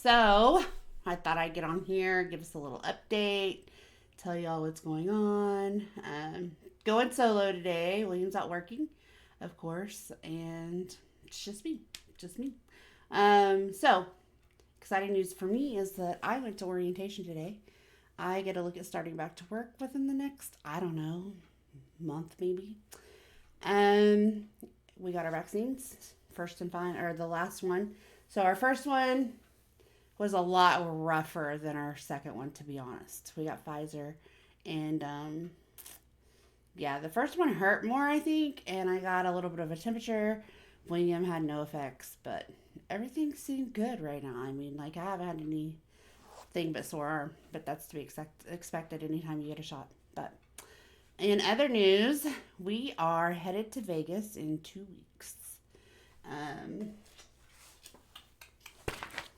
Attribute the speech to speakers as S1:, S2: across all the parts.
S1: So I thought I'd get on here, give us a little update, tell y'all what's going on. Going solo today. William's out working, of course, and it's just me. So exciting news for me is that I went to orientation today. I get to look at starting back to work within the next, I don't know, month maybe. Um, we got our vaccines, first and final, or the last one. So our first one was a lot rougher than our second one, to be honest. We got Pfizer, and yeah, the first one hurt more, I think, and I got a little bit of a temperature. William had no effects, but everything seemed good right now. I mean, like, I haven't had anything but sore arm, but that's to be expected anytime you get a shot. But in other news, we are headed to Vegas in 2 weeks. Um,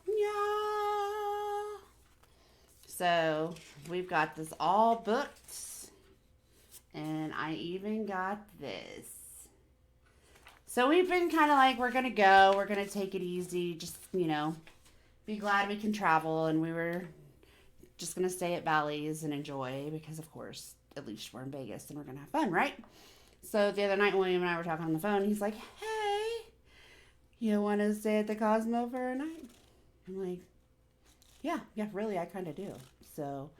S1: yeah. So we've got this all booked, and I even got this. So we've been kind of like, we're going to go, we're going to take it easy, just, be glad we can travel. And we were just going to stay at Bally's and enjoy because, of course, at least we're in Vegas and we're going to have fun, right? So the other night, William and I were talking on the phone. He's like, hey, you want to stay at the Cosmo for a night? I'm like, yeah, really, I kind of do. So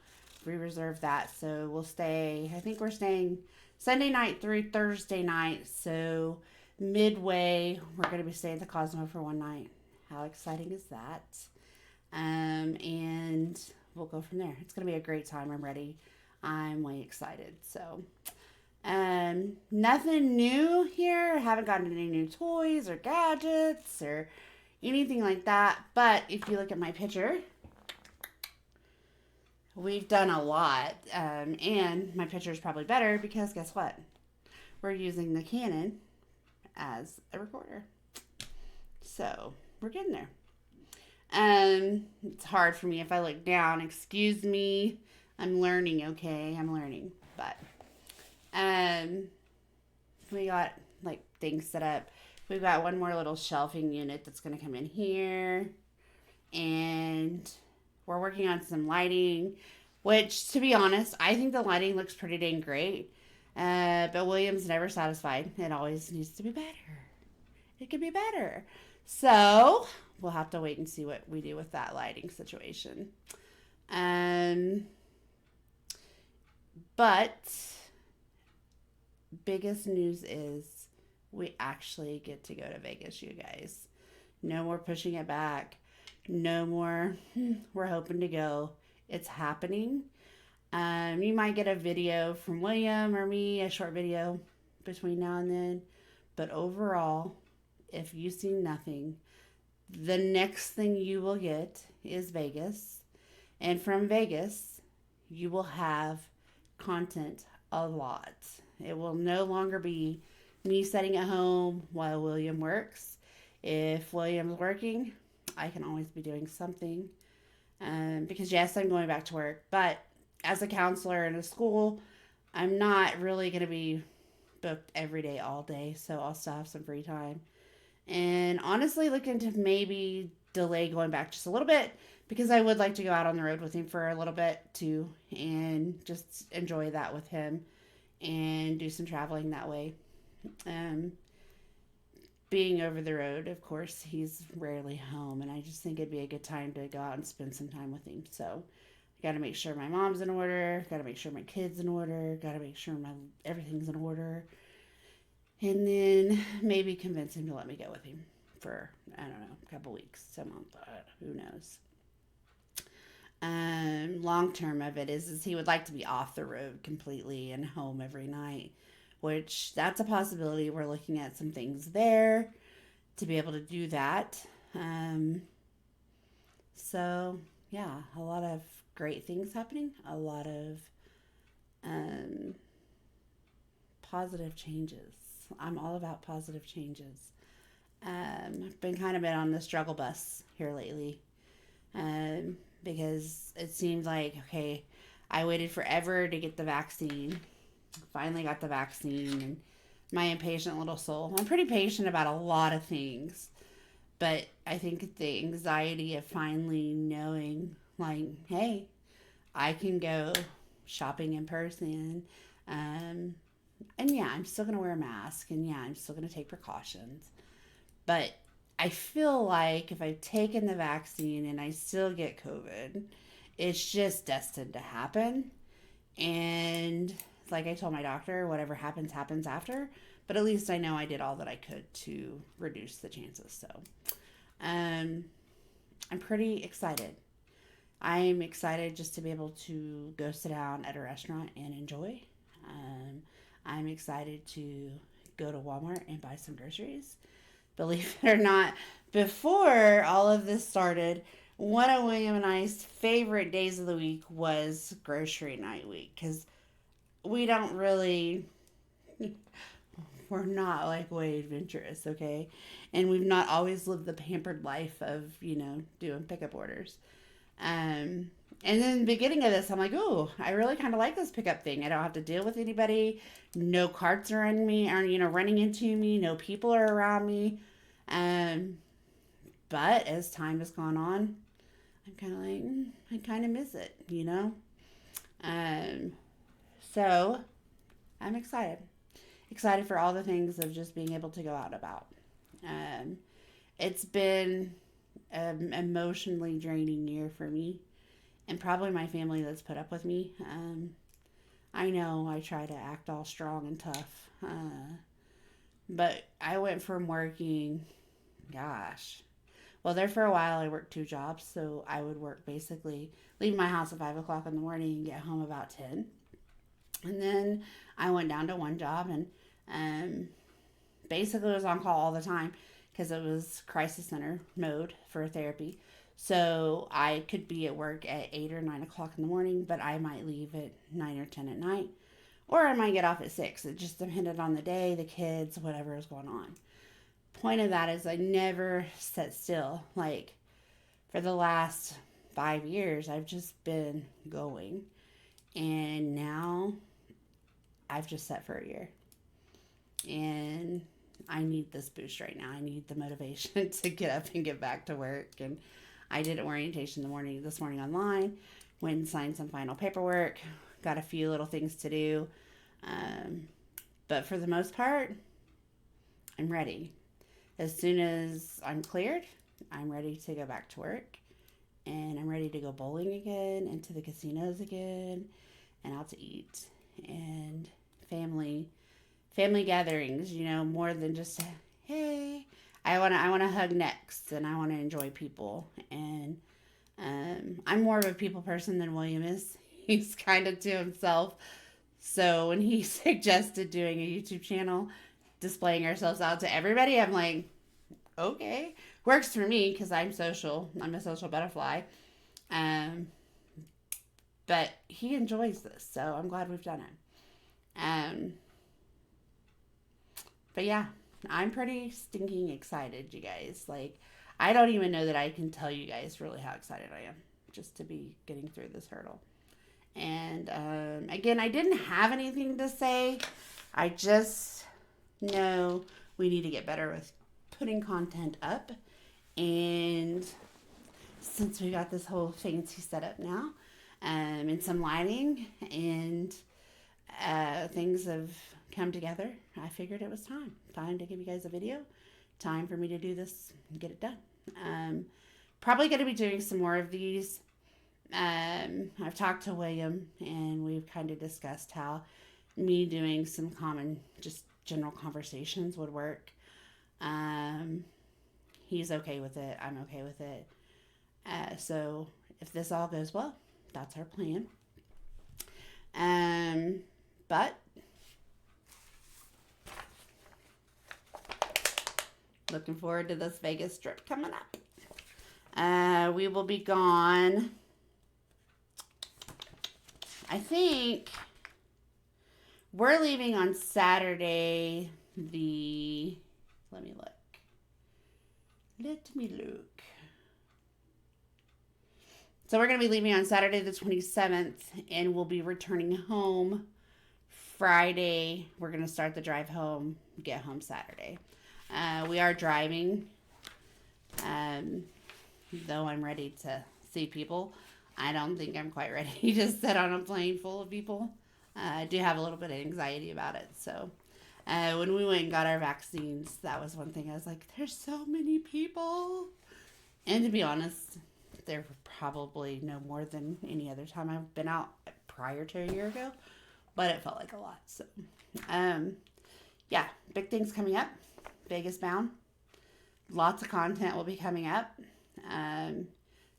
S1: we reserved that. So we'll stay, I think we're staying Sunday night through Thursday night. So midway, we're going to be staying at the Cosmo for one night. How exciting is that? And we'll go from there. It's going to be a great time. I'm ready. I'm way excited. So, nothing new here. Haven't gotten any new toys or gadgets or anything like that. But if you look at my picture, we've done a lot. And my picture is probably better because guess what? We're using the Canon as a recorder. So we're getting there. It's hard for me if I look down. Excuse me. I'm learning, okay? I'm learning. But we got like things set up. We've got one more little shelving unit that's gonna come in here. And we're working on some lighting, which to be honest, I think the lighting looks pretty dang great. But William's never satisfied. It always needs to be better. It could be better. So we'll have to wait and see what we do with that lighting situation. But biggest news is we actually get to go to Vegas, you guys. No more pushing it back. No more, we're hoping to go. It's happening. You might get a video from William or me, a short video between now and then. But overall, if you see nothing, the next thing you will get is Vegas. And from Vegas, you will have content a lot. It will no longer be me sitting at home while William works. If William's working, I can always be doing something. Because yes, I'm going back to work, but as a counselor in a school, I'm not really going to be booked every day, all day. So I'll still have some free time. And honestly, looking to maybe delay going back just a little bit because I would like to go out on the road with him for a little bit too and just enjoy that with him and do some traveling that way. Being over the road, of course, he's rarely home, and I just think it'd be a good time to go out and spend some time with him. So I got to make sure my mom's in order, got to make sure my kid's in order, got to make sure my everything's in order. And then maybe convince him to let me go with him for, I don't know, a couple weeks, a month, who knows. Long term of it is he would like to be off the road completely and home every night, which that's a possibility. We're looking at some things there to be able to do that. So yeah, a lot of great things happening, a lot of positive changes. I'm all about positive changes. I've been kind of been on the struggle bus here lately. Because it seemed like, okay, I waited forever to get the vaccine. Finally got the vaccine, and my impatient little soul. I'm pretty patient about a lot of things, But I think the anxiety of finally knowing, like, hey, I can go shopping in person. Um, and yeah, I'm still going to wear a mask. And yeah, I'm still going to take precautions. But I feel like if I've taken the vaccine and I still get COVID, it's just destined to happen. And like I told my doctor, whatever happens, happens after. But at least I know I did all that I could to reduce the chances. So um, I'm pretty excited. I'm excited just to be able to go sit down at a restaurant and enjoy. Um, I'm excited to go to Walmart and buy some groceries. Believe it or not, before all of this started, one of William and I's favorite days of the week was grocery night week because we don't really, we're not like way adventurous, okay? And we've not always lived the pampered life of, doing pickup orders. Um, and then the beginning of this, I'm like, oh, I really kind of like this pickup thing. I don't have to deal with anybody. No carts are in me, or running into me. No people are around me. Um, but as time has gone on, I'm kind of like, I kind of miss it. Um, so I'm excited. Excited for all the things of just being able to go out and about. Um, it's been an emotionally draining year for me and probably my family that's put up with me. I know I try to act all strong and tough, but I went from working, gosh, well, there for a while I worked two jobs, so I would work basically, leave my house at 5 o'clock in the morning and get home about 10. And then I went down to one job and um, basically was on call all the time because it was crisis center mode for therapy. So I could be at work at 8 or 9 o'clock in the morning, but I might leave at 9 or 10 at night, or I might get off at 6. It just depended on the day, the kids, whatever is going on. Point of that is I never sat still. Like for the last 5 years, I've just been going. And now I've just sat for a year. And I need this boost right now. I need the motivation to get up and get back to work. And I did orientation this morning online, went and signed some final paperwork, got a few little things to do. But for the most part, I'm ready. As soon as I'm cleared, I'm ready to go back to work. And I'm ready to go bowling again, and to the casinos again, and out to eat. And family gatherings, more than just hey. I want to hug necks, and I want to enjoy people. And I'm more of a people person than William is. He's kind of to himself. So when he suggested doing a YouTube channel, displaying ourselves out to everybody, I'm like, okay, works for me because I'm social. I'm a social butterfly. Um, but he enjoys this, so I'm glad we've done it. But yeah, I'm pretty stinking excited, you guys. Like, I don't even know that I can tell you guys really how excited I am just to be getting through this hurdle. And again, I didn't have anything to say. I just know we need to get better with putting content up. And since we got this whole fancy setup now, and some lighting and things have come together, I figured it was time to give you guys a video, time for me to do this and get it done. Probably going to be doing some more of these. I've talked to William, and we've kind of discussed how me doing some common, just general conversations would work. He's okay with it. I'm okay with it. So if this all goes well, that's our plan. But looking forward to this Vegas trip coming up. We will be gone. I think we're leaving on Saturday. Let me look. So we're going to be leaving on Saturday the 27th, and we'll be returning home Friday. We're going to start the drive home, get home Saturday. We are driving Um, though I'm ready to see people, I don't think I'm quite ready to sit on a plane full of people. I do have a little bit of anxiety about it. So when we went and got our vaccines, that was one thing I was like, there's so many people. And to be honest, there were probably no more than any other time I've been out prior to a year ago, but it felt like a lot. So, um, yeah, big things coming up. Vegas bound. Lots of content will be coming up. Um,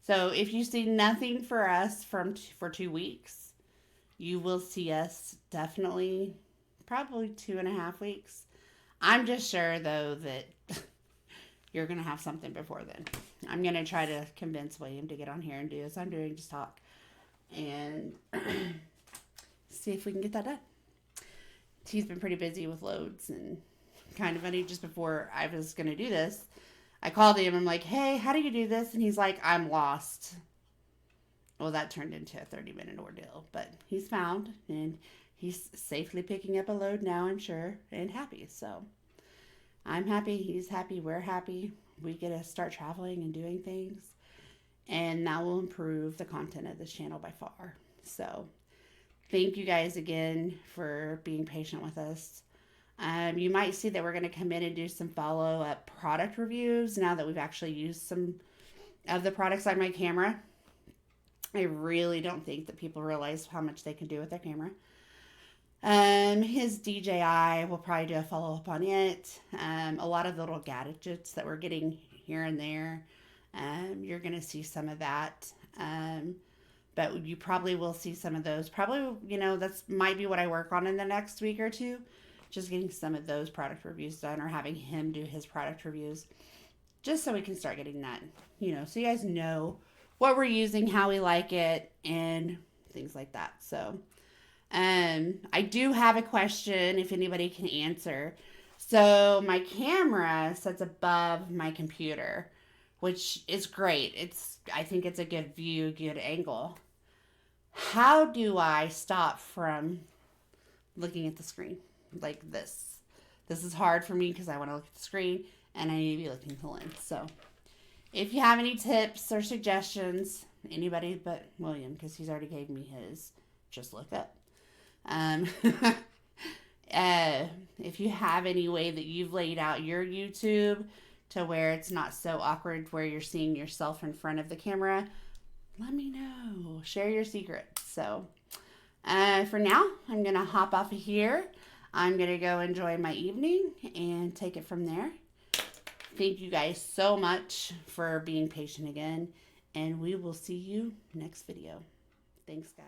S1: so if you see nothing for us for 2 weeks, you will see us definitely probably 2.5 weeks. I'm just sure though that you're gonna have something before then. I'm gonna try to convince William to get on here and do as I'm doing, just talk and see if we can get that done. He's been pretty busy with loads and kind of funny. Just before I was gonna do this, I called him. I'm like, "Hey, how do you do this?" And he's like, "I'm lost." Well, that turned into a 30-minute ordeal, but he's found and he's safely picking up a load now, I'm sure, and happy. So I'm happy, he's happy, we're happy. We get to start traveling and doing things, and that will improve the content of this channel by far. So thank you guys again for being patient with us. You might see that we're going to come in and do some follow-up product reviews now that we've actually used some of the products on my camera. I really don't think that people realize how much they can do with their camera. His DJI, we'll probably do a follow-up on it. A lot of the little gadgets that we're getting here and there, you're going to see some of that. But you probably will see some of those. Probably, that's might be what I work on in the next week or two. Just getting some of those product reviews done, or having him do his product reviews. Just so we can start getting that, so you guys know what we're using, how we like it, and things like that. So I do have a question if anybody can answer. So my camera sits above my computer, which is great. I think it's a good view, good angle. How do I stop from looking at the screen like this? This is hard for me because I want to look at the screen and I need to be looking at the lens. So if you have any tips or suggestions, anybody but William, because he's already gave me his, just look up. If you have any way that you've laid out your YouTube to where it's not so awkward where you're seeing yourself in front of the camera, let me know. Share your secrets. So for now, I'm going to hop off of here. I'm going to go enjoy my evening and take it from there. Thank you guys so much for being patient again, and we will see you next video. Thanks, guys.